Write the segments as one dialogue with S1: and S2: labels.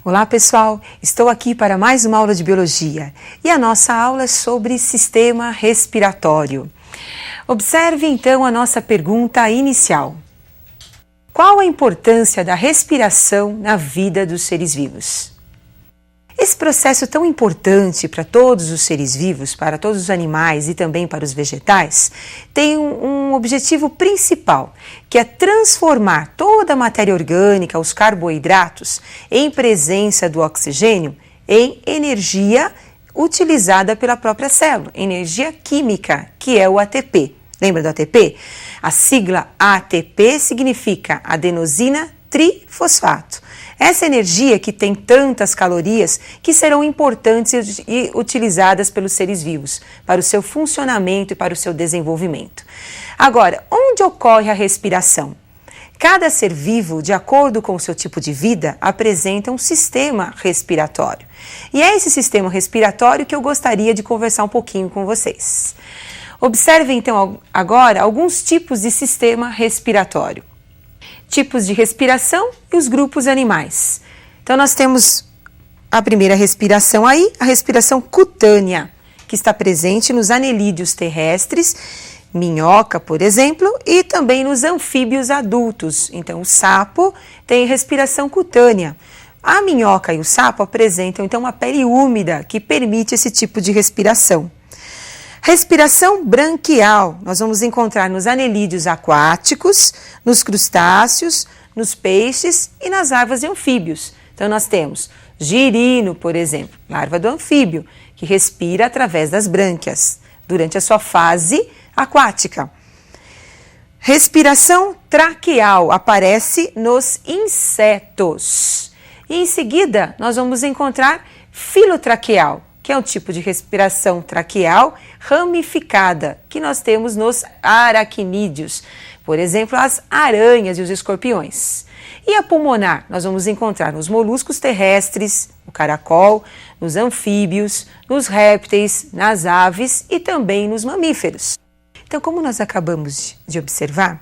S1: Olá pessoal, estou aqui para mais uma aula de Biologia e a nossa aula é sobre sistema respiratório. Observe então a nossa pergunta inicial. Qual a importância da respiração na vida dos seres vivos? Esse processo tão importante para todos os seres vivos, para todos os animais e também para os vegetais, tem um objetivo principal, que é transformar toda a matéria orgânica, os carboidratos, em presença do oxigênio, em energia utilizada pela própria célula, energia química, que é o ATP. Lembra do ATP? A sigla ATP significa adenosina trifosfato. Essa energia que tem tantas calorias que serão importantes e utilizadas pelos seres vivos para o seu funcionamento e para o seu desenvolvimento. Agora, onde ocorre a respiração? Cada ser vivo, de acordo com o seu tipo de vida, apresenta um sistema respiratório. E é esse sistema respiratório que eu gostaria de conversar um pouquinho com vocês. Observe então agora alguns tipos de sistema respiratório. Tipos de respiração e os grupos animais. Então nós temos a primeira respiração aí, a respiração cutânea, que está presente nos anelídeos terrestres, minhoca, por exemplo, e também nos anfíbios adultos. Então o sapo tem respiração cutânea. A minhoca e o sapo apresentam então uma pele úmida que permite esse tipo de respiração. Respiração branquial, nós vamos encontrar nos anelídeos aquáticos, nos crustáceos, nos peixes e nas larvas de anfíbios. Então nós temos girino, por exemplo, larva do anfíbio, que respira através das brânquias, durante a sua fase aquática. Respiração traqueal aparece nos insetos. E em seguida nós vamos encontrar filotraqueal, que é um tipo de respiração traqueal ramificada que nós temos nos aracnídeos, por exemplo, as aranhas e os escorpiões. E a pulmonar nós vamos encontrar nos moluscos terrestres, no caracol, nos anfíbios, nos répteis, nas aves e também nos mamíferos. Então, como nós acabamos de observar,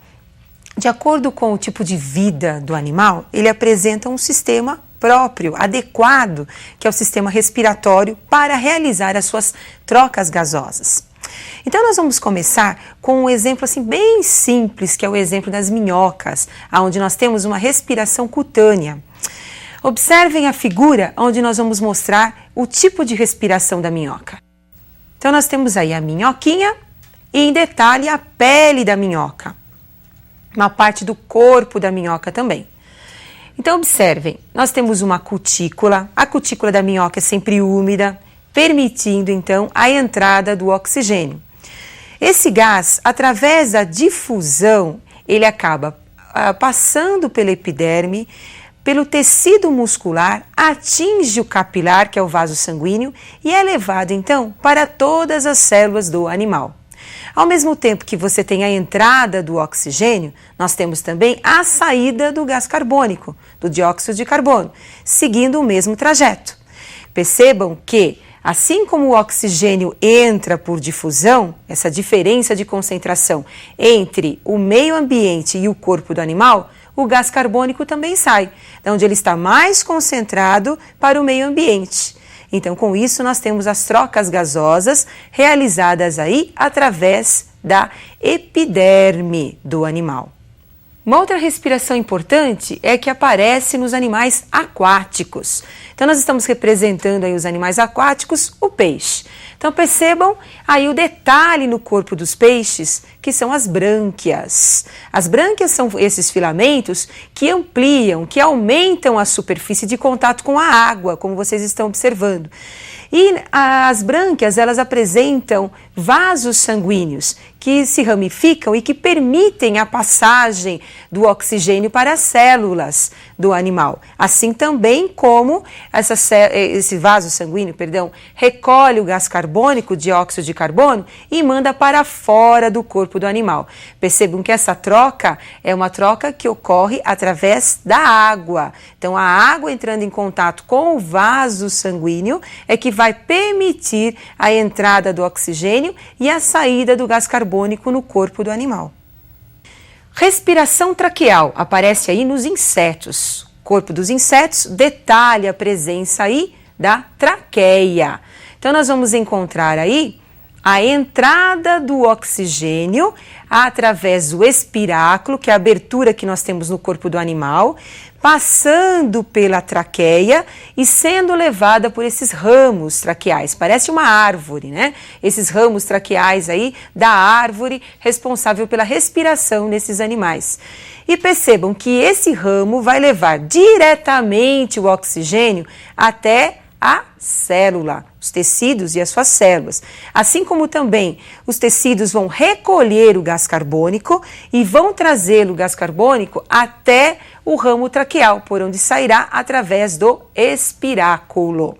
S1: de acordo com o tipo de vida do animal, ele apresenta um sistema próprio, adequado, que é o sistema respiratório para realizar as suas trocas gasosas. Então nós vamos começar com um exemplo assim bem simples, que é o exemplo das minhocas, onde nós temos uma respiração cutânea. Observem a figura onde nós vamos mostrar o tipo de respiração da minhoca. Então nós temos aí a minhoquinha e em detalhe a pele da minhoca, uma parte do corpo da minhoca também. Então observem, nós temos uma cutícula, a cutícula da minhoca é sempre úmida, permitindo então a entrada do oxigênio. Esse gás, através da difusão, ele acaba passando pela epiderme, pelo tecido muscular, atinge o capilar, que é o vaso sanguíneo, e é levado então para todas as células do animal. Ao mesmo tempo que você tem a entrada do oxigênio, nós temos também a saída do gás carbônico, do dióxido de carbono, seguindo o mesmo trajeto. Percebam que, assim como o oxigênio entra por difusão, essa diferença de concentração entre o meio ambiente e o corpo do animal, o gás carbônico também sai, de onde ele está mais concentrado para o meio ambiente. Então, com isso, nós temos as trocas gasosas realizadas aí através da epiderme do animal. Uma outra respiração importante é que aparece nos animais aquáticos. Então, nós estamos representando aí os animais aquáticos, o peixe. Então, percebam aí o detalhe no corpo dos peixes, que são as brânquias. As brânquias são esses filamentos que ampliam, que aumentam a superfície de contato com a água, como vocês estão observando. E as brânquias, elas apresentam vasos sanguíneos que se ramificam e que permitem a passagem do oxigênio para as células do animal. Assim também como esse vaso sanguíneo, recolhe o gás carbônico, o dióxido de carbono, e manda para fora do corpo do animal. Percebam que essa troca é uma troca que ocorre através da água. Então, a água entrando em contato com o vaso sanguíneo é que vai permitir a entrada do oxigênio e a saída do gás carbônico no corpo do animal. Respiração traqueal aparece aí nos insetos. corpo dos insetos, detalhe a presença aí da traqueia. Então, nós vamos encontrar aí a entrada do oxigênio através do espiráculo, que é a abertura que nós temos no corpo do animal, passando pela traqueia e sendo levada por esses ramos traqueais. Parece uma árvore, né? Esses ramos traqueais aí da árvore responsável pela respiração nesses animais. E percebam que esse ramo vai levar diretamente o oxigênio até a célula, os tecidos e as suas células. Assim como também os tecidos vão recolher o gás carbônico e vão trazer o gás carbônico até o ramo traqueal, por onde sairá através do espiráculo.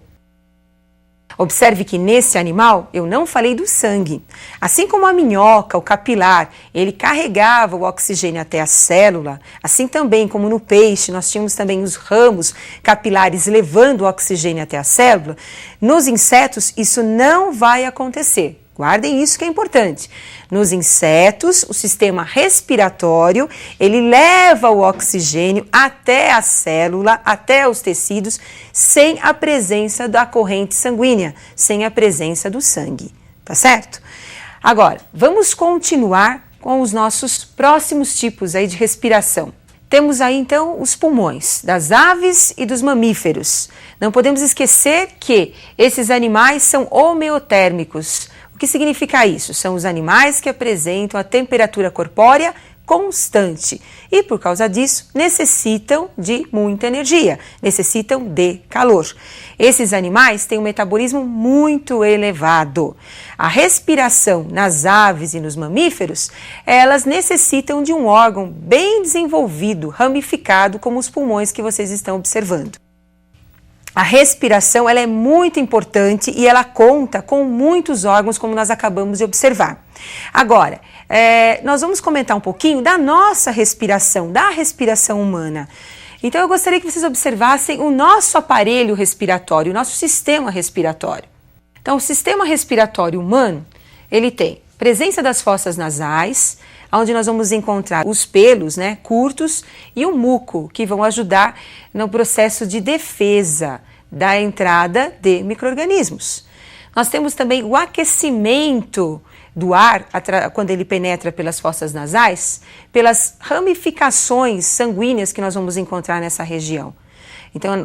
S1: Observe que nesse animal eu não falei do sangue. Assim como a minhoca, o capilar, ele carregava o oxigênio até a célula, assim também como no peixe nós tínhamos também os ramos capilares levando o oxigênio até a célula, nos insetos isso não vai acontecer. Guardem isso que é importante. Nos insetos, o sistema respiratório, ele leva o oxigênio até a célula, até os tecidos, sem a presença da corrente sanguínea, sem a presença do sangue, tá certo? Agora, vamos continuar com os nossos próximos tipos aí de respiração. Temos aí então os pulmões das aves e dos mamíferos. Não podemos esquecer que esses animais são homeotérmicos. O que significa isso? São os animais que apresentam a temperatura corpórea constante e, por causa disso, necessitam de muita energia, necessitam de calor. Esses animais têm um metabolismo muito elevado. A respiração nas aves e nos mamíferos, elas necessitam de um órgão bem desenvolvido, ramificado, como os pulmões que vocês estão observando. A respiração ela é muito importante e ela conta com muitos órgãos, como nós acabamos de observar. Agora, nós vamos comentar um pouquinho da nossa respiração, da respiração humana. Então, eu gostaria que vocês observassem o nosso aparelho respiratório, o nosso sistema respiratório. Então, o sistema respiratório humano, ele tem presença das fossas nasais, onde nós vamos encontrar os pelos, né, curtos, e o muco, que vão ajudar no processo de defesa da entrada de micro-organismos. Nós temos também o aquecimento do ar, quando ele penetra pelas fossas nasais, pelas ramificações sanguíneas que nós vamos encontrar nessa região. Então,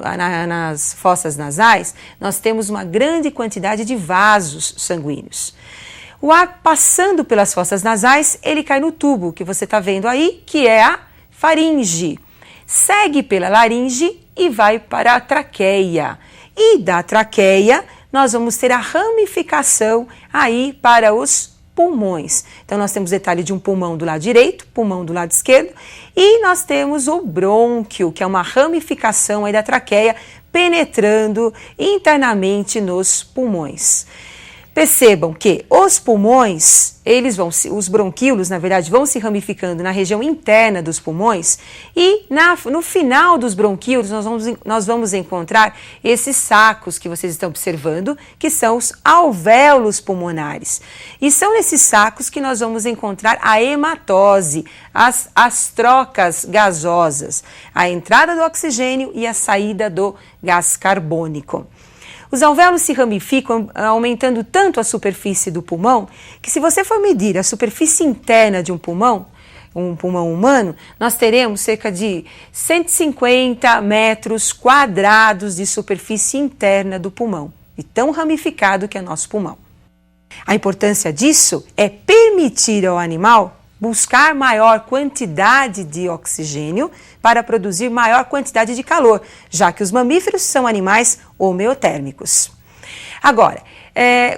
S1: nas fossas nasais, nós temos uma grande quantidade de vasos sanguíneos. O ar passando pelas fossas nasais, ele cai no tubo que você está vendo aí, que é a faringe. Segue pela laringe e vai para a traqueia. E da traqueia, nós vamos ter a ramificação aí para os pulmões. Então, nós temos detalhe de um pulmão do lado direito, pulmão do lado esquerdo, e nós temos o brônquio, que é uma ramificação aí da traqueia, penetrando internamente nos pulmões. Percebam que os pulmões, os bronquíolos, na verdade, vão se ramificando na região interna dos pulmões e no final dos bronquíolos nós vamos encontrar esses sacos que vocês estão observando, que são os alvéolos pulmonares. E são nesses sacos que nós vamos encontrar a hematose, as trocas gasosas, a entrada do oxigênio e a saída do gás carbônico. Os alvéolos se ramificam aumentando tanto a superfície do pulmão que, se você for medir a superfície interna de um pulmão humano, nós teremos cerca de 150 metros quadrados de superfície interna do pulmão, e tão ramificado que é nosso pulmão. A importância disso é permitir ao animal buscar maior quantidade de oxigênio para produzir maior quantidade de calor, já que os mamíferos são animais homeotérmicos. Agora,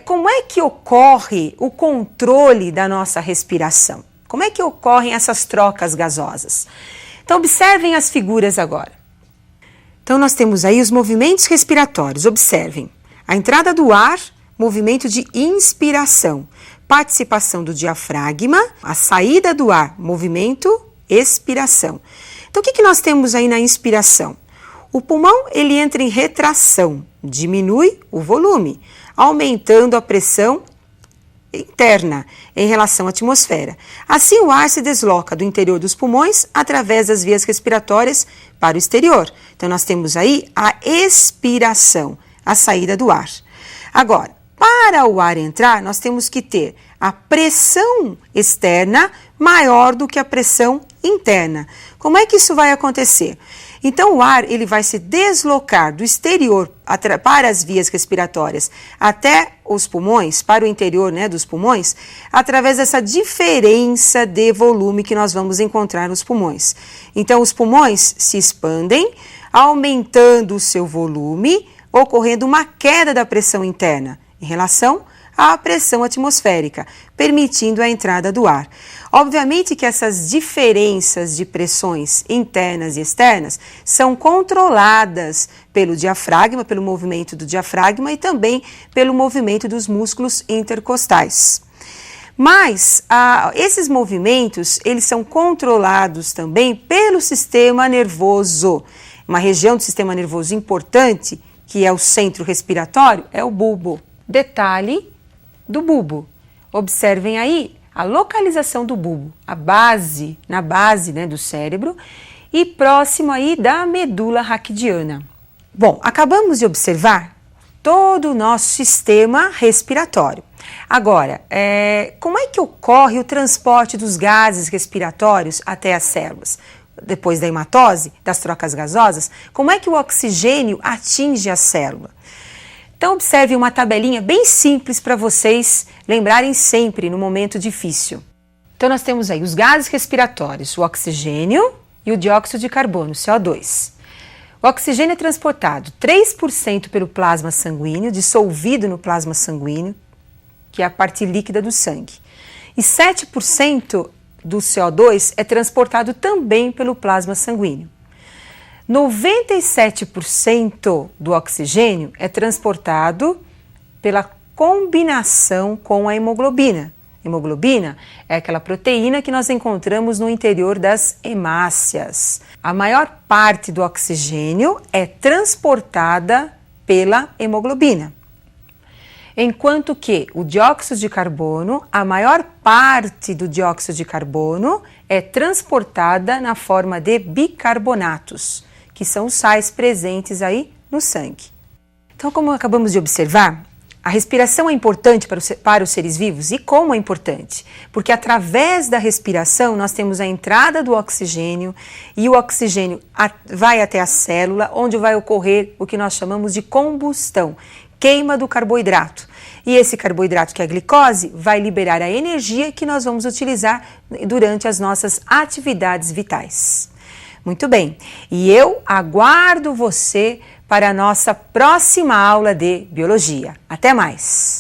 S1: como é que ocorre o controle da nossa respiração? Como é que ocorrem essas trocas gasosas? Então, observem as figuras agora. Então, nós temos aí os movimentos respiratórios. Observem. A entrada do ar, movimento de inspiração. Participação do diafragma, a saída do ar, movimento, expiração. Então, o que nós temos aí na inspiração? O pulmão, ele entra em retração, diminui o volume, aumentando a pressão interna em relação à atmosfera. Assim, o ar se desloca do interior dos pulmões através das vias respiratórias para o exterior. Então, nós temos aí a expiração, a saída do ar. Agora, para o ar entrar, nós temos que ter a pressão externa maior do que a pressão interna. Como é que isso vai acontecer? Então, o ar ele vai se deslocar do exterior para as vias respiratórias até os pulmões, para o interior, né, dos pulmões, através dessa diferença de volume que nós vamos encontrar nos pulmões. Então, os pulmões se expandem, aumentando o seu volume, ocorrendo uma queda da pressão interna em relação à pressão atmosférica, permitindo a entrada do ar. Obviamente que essas diferenças de pressões internas e externas são controladas pelo diafragma, pelo movimento do diafragma e também pelo movimento dos músculos intercostais. Mas esses movimentos, eles são controlados também pelo sistema nervoso. Uma região do sistema nervoso importante, que é o centro respiratório, é o bulbo. Detalhe do bulbo. Observem aí a localização do bulbo, na base, né, do cérebro e próximo aí da medula raquidiana. Bom, acabamos de observar todo o nosso sistema respiratório. Agora, como é que ocorre o transporte dos gases respiratórios até as células? Depois da hematose, das trocas gasosas, como é que o oxigênio atinge a célula? Então, observe uma tabelinha bem simples para vocês lembrarem sempre no momento difícil. Então, nós temos aí os gases respiratórios, o oxigênio e o dióxido de carbono, CO2. O oxigênio é transportado 3% pelo plasma sanguíneo, dissolvido no plasma sanguíneo, que é a parte líquida do sangue. E 7% do CO2 é transportado também pelo plasma sanguíneo. 97% do oxigênio é transportado pela combinação com a hemoglobina. Hemoglobina é aquela proteína que nós encontramos no interior das hemácias. A maior parte do oxigênio é transportada pela hemoglobina. Enquanto que o dióxido de carbono, a maior parte do dióxido de carbono é transportada na forma de bicarbonatos, que são os sais presentes aí no sangue. Então, como acabamos de observar, a respiração é importante para os seres vivos. E como é importante? Porque através da respiração nós temos a entrada do oxigênio e o oxigênio vai até a célula, onde vai ocorrer o que nós chamamos de combustão, queima do carboidrato. E esse carboidrato, que é a glicose, vai liberar a energia que nós vamos utilizar durante as nossas atividades vitais. Muito bem, e eu aguardo você para a nossa próxima aula de Biologia. Até mais!